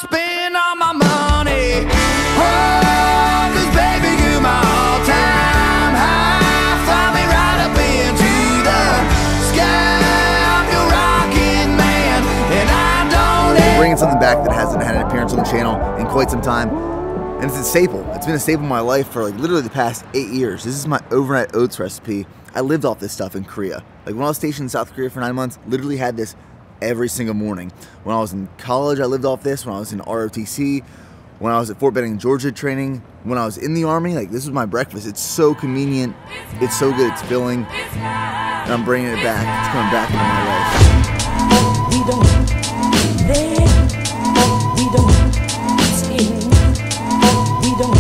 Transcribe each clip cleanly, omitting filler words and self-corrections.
spend all my money. Oh, 'cause baby, you're my all-time high. Fly me right up into the sky. I'm your rockin' man, and I don't ever... Bringing something back that hasn't had an appearance on the channel in quite some time. And it's a staple. It's been a staple in my life for like literally the past 8 years. This is my overnight oats recipe. I lived off this stuff in Korea. Like when I was stationed in South Korea for 9 months, literally had this every single morning. When I was in college, I lived off this. When I was in ROTC, when I was at Fort Benning, Georgia training, when I was in the Army, like this was my breakfast. It's so convenient. It's so good. It's filling. And I'm bringing it back. It's coming back into my life. We don't live, we don't sing, we don't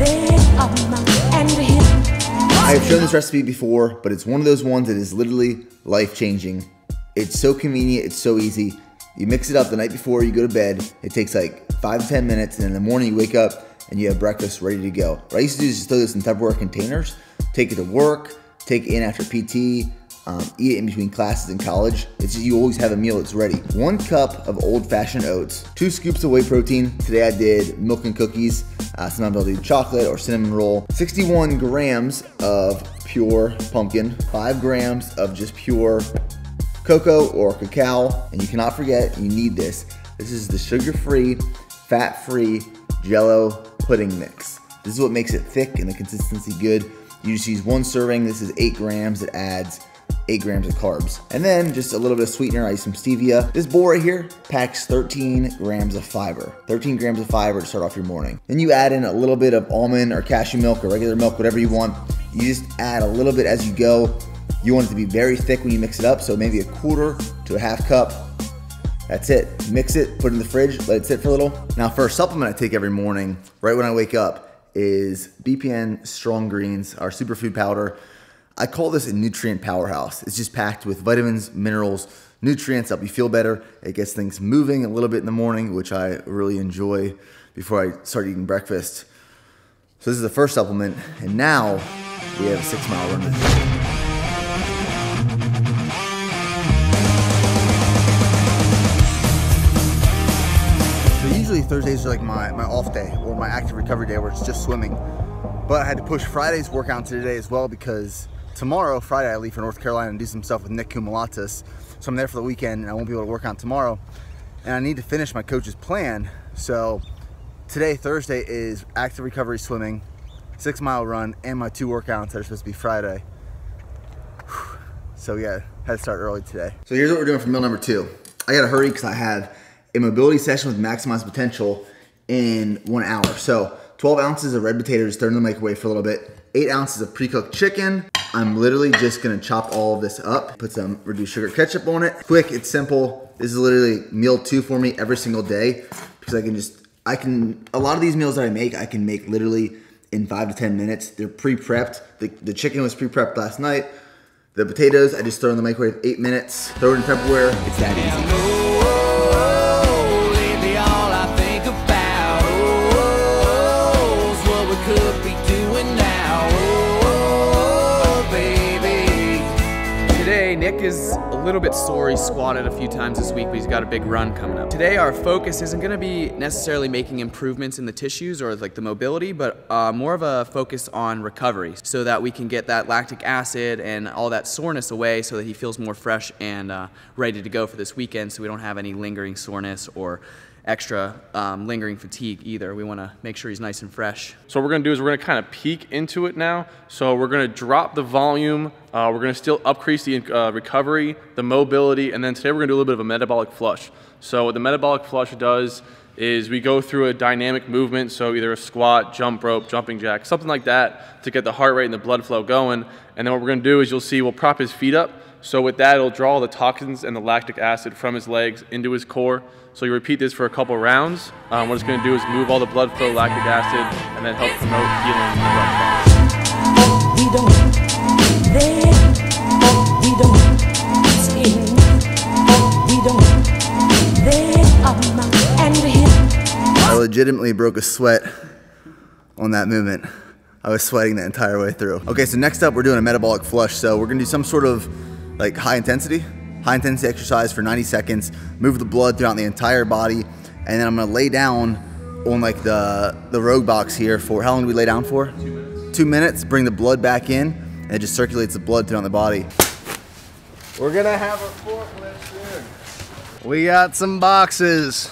live and him. I have shown this recipe before, but it's one of those ones that is literally life-changing. It's so convenient, it's so easy. You mix it up the night before you go to bed. It takes like 5 to 10 minutes, and in the morning you wake up and you have breakfast ready to go. What I used to do is just throw this in Tupperware containers, take it to work, take it in after PT, eat it in between classes in college. It's just, you always have a meal that's ready. 1 cup of old-fashioned oats, 2 scoops of whey protein. Today I did milk and cookies. Sometimes I'll do chocolate or cinnamon roll. 61 grams of pure pumpkin, 5 grams of just pure cocoa or cacao. And you cannot forget, you need this. This is the sugar-free, fat-free Jell-O pudding mix. This is what makes it thick and the consistency good. You just use 1 serving. This is 8 grams. It adds 8 grams of carbs. And then just a little bit of sweetener. I use some stevia. This bowl right here packs 13 grams of fiber. 13 grams of fiber to start off your morning. Then you add in a little bit of almond or cashew milk or regular milk, whatever you want. You just add a little bit as you go. You want it to be very thick when you mix it up, so maybe a 1/4 to a 1/2 cup. That's it. Mix it, put it in the fridge, let it sit for a little. Now for a supplement I take every morning, right when I wake up, is BPN Strong Greens, our superfood powder. I call this a nutrient powerhouse. It's just packed with vitamins, minerals, nutrients that help you feel better. It gets things moving a little bit in the morning, which I really enjoy before I start eating breakfast. So this is the first supplement, and now we have a 6-mile run to do. So usually Thursdays are like my off day or my active recovery day where it's just swimming. But I had to push Friday's workout to today as well because tomorrow, Friday, I leave for North Carolina and do some stuff with Nick Kumalatis. So I'm there for the weekend and I won't be able to work out tomorrow. And I need to finish my coach's plan. So today, Thursday, is active recovery swimming, 6-mile run, and my 2 workouts that are supposed to be Friday. So yeah, had to start early today. So here's what we're doing for meal number 2. I gotta hurry because I have a mobility session with maximized potential in 1 hour. So 12 ounces of red potatoes, throw in the microwave for a little bit. 8 ounces of pre-cooked chicken. I'm literally just gonna chop all of this up, put some reduced sugar ketchup on it. Quick, it's simple. This is literally meal 2 for me every single day because a lot of these meals that I can make literally in 5 to 10 minutes. They're pre-prepped. The chicken was pre-prepped last night. The potatoes, I just throw in the microwave 8 minutes, throw it in Tupperware. It's that easy. Nick is a little bit sore. He squatted a few times this week, but he's got a big run coming up. Today our focus isn't going to be necessarily making improvements in the tissues or like the mobility, but more of a focus on recovery so that we can get that lactic acid and all that soreness away so that he feels more fresh and ready to go for this weekend so we don't have any lingering soreness or extra lingering fatigue either. We want to make sure he's nice and fresh. So what we're going to do is we're going to kind of peek into it now. So we're going to drop the volume. We're going to still increase the recovery, the mobility, and then today we're going to do a little bit of a metabolic flush. So what the metabolic flush does is we go through a dynamic movement, so either a squat, jump rope, jumping jack, something like that to get the heart rate and the blood flow going. And then what we're going to do is you'll see we'll prop his feet up. So with that, it'll draw the toxins and the lactic acid from his legs into his core. So you repeat this for a couple rounds. What it's going to do is move all the blood flow, lactic acid, and then help promote healing. We don't live, we don't sing, we don't live and him. I legitimately broke a sweat on that movement. I was sweating the entire way through. Okay, so next up we're doing a metabolic flush. So we're gonna do some sort of like high intensity exercise for 90 seconds, move the blood throughout the entire body, and then I'm gonna lay down on like the rogue box here for, how long do we lay down for? 2 minutes. 2 minutes, bring the blood back in, and it just circulates the blood throughout the body. We're gonna have a forklift soon. We got some boxes.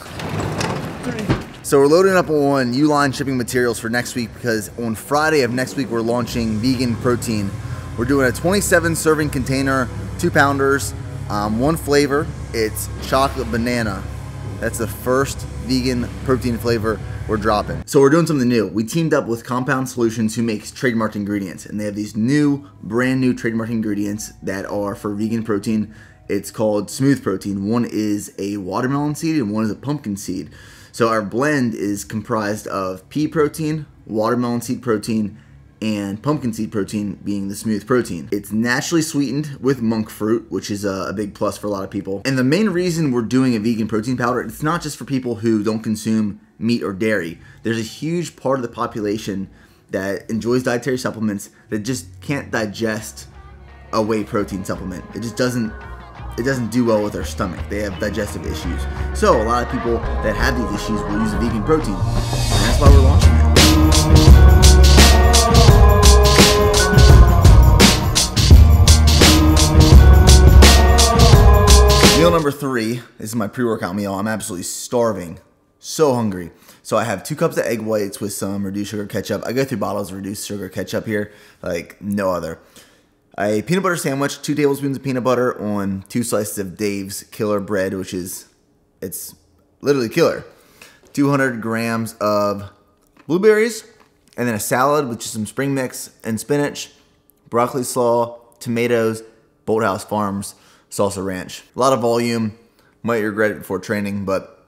So we're loading up on Uline shipping materials for next week because on Friday of next week we're launching vegan protein. We're doing a 27 serving container, 2-pounders, one flavor. It's chocolate banana. That's the first vegan protein flavor we're dropping. So we're doing something new. We teamed up with Compound Solutions, who makes trademarked ingredients, and they have these brand new trademarked ingredients that are for vegan protein. It's called Smooth Protein. One is a watermelon seed and one is a pumpkin seed. So our blend is comprised of pea protein, watermelon seed protein, and pumpkin seed protein being the smooth protein. It's naturally sweetened with monk fruit, which is a big plus for a lot of people. And the main reason we're doing a vegan protein powder, it's not just for people who don't consume meat or dairy. There's a huge part of the population that enjoys dietary supplements that just can't digest a whey protein supplement. It just doesn't do well with their stomach. They have digestive issues. So a lot of people that have these issues will use a vegan protein. And that's why we're launching it. Meal number 3, this is my pre-workout meal. I'm absolutely starving, so hungry. So I have 2 cups of egg whites with some reduced sugar ketchup. I go through bottles of reduced sugar ketchup here, like no other. A peanut butter sandwich, 2 tablespoons of peanut butter on 2 slices of Dave's Killer bread, which is, it's literally killer. 200 grams of blueberries, and then a salad with just some spring mix and spinach, broccoli slaw, tomatoes, Bolthouse Farms salsa ranch. A lot of volume, might regret it before training, but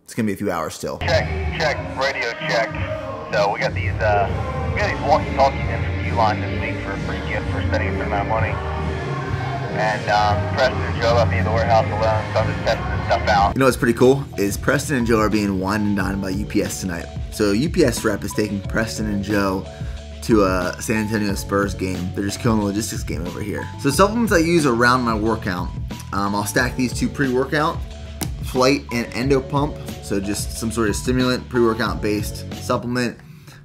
it's gonna be a few hours still. Check, radio check. So we got these walkie-talkies in from Uline this week for a free gift for spending a certain amount of money. And Preston and Joe left me in the warehouse alone, so I'm just testing this stuff out. You know what's pretty cool is Preston and Joe are being wined and dined by UPS tonight. So UPS rep is taking Preston and Joe to a San Antonio Spurs game. They're just killing the logistics game over here. So supplements I use around my workout. I'll stack these 2 pre-workout, Flight and Endo Pump. So just some sort of stimulant, pre-workout based supplement,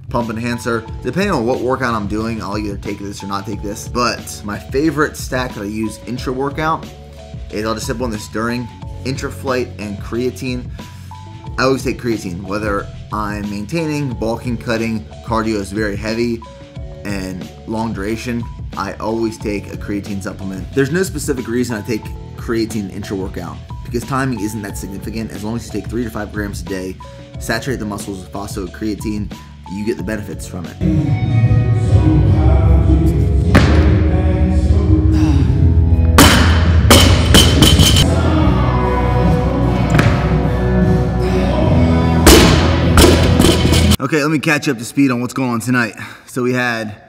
pump enhancer. Depending on what workout I'm doing, I'll either take this or not take this. But my favorite stack that I use intra-workout is I'll just sip on this during Intra-Flight and creatine. I always take creatine, whether I'm maintaining, bulking, cutting, cardio is very heavy and long duration. I always take a creatine supplement. There's no specific reason I take creatine intra-workout because timing isn't that significant. As long as you take 3 to 5 grams a day, saturate the muscles with phosphocreatine, you get the benefits from it. Okay, let me catch you up to speed on what's going on tonight. So we had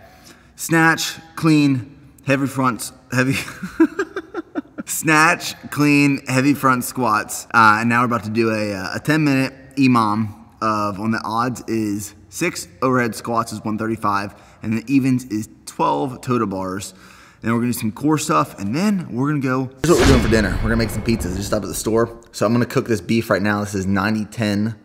snatch, clean, heavy front squats. And now we're about to do a 10-minute EMOM of, on the odds is 6 overhead squats is 135, and the evens is 12 total bars. Then we're gonna do some core stuff, and then we're gonna go. Here's what we're doing for dinner. We're gonna make some pizzas. Just up at the store. So I'm gonna cook this beef right now. This is 90-10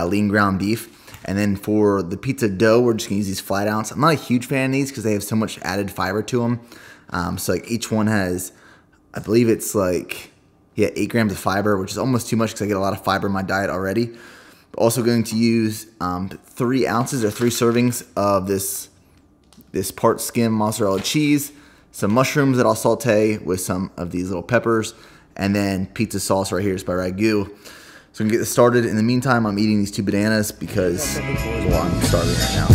lean ground beef. And then for the pizza dough, we're just gonna use these flat ounce. I'm not a huge fan of these because they have so much added fiber to them. So like each one has, I believe it's like, yeah, 8 grams of fiber, which is almost too much because I get a lot of fiber in my diet already. Also going to use 3 ounces or 3 servings of this part skim mozzarella cheese, some mushrooms that I'll saute with some of these little peppers, and then pizza sauce right here is by Ragu. So we can get this started. In the meantime, I'm eating these 2 bananas because, well, I'm starving right now.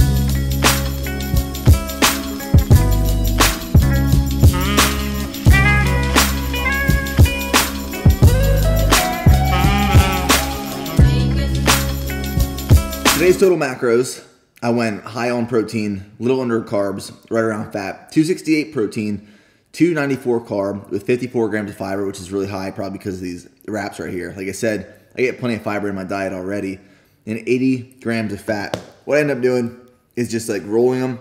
Today's total macros, I went high on protein, little under carbs, right around fat. 268 protein, 294 carb with 54 grams of fiber, which is really high, probably because of these wraps right here. Like I said, I get plenty of fiber in my diet already, and 80 grams of fat. What I end up doing is just like rolling them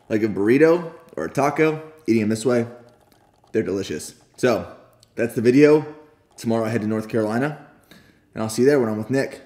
like a burrito or a taco, eating them this way. They're delicious. So that's the video. Tomorrow I head to North Carolina, and I'll see you there when I'm with Nick.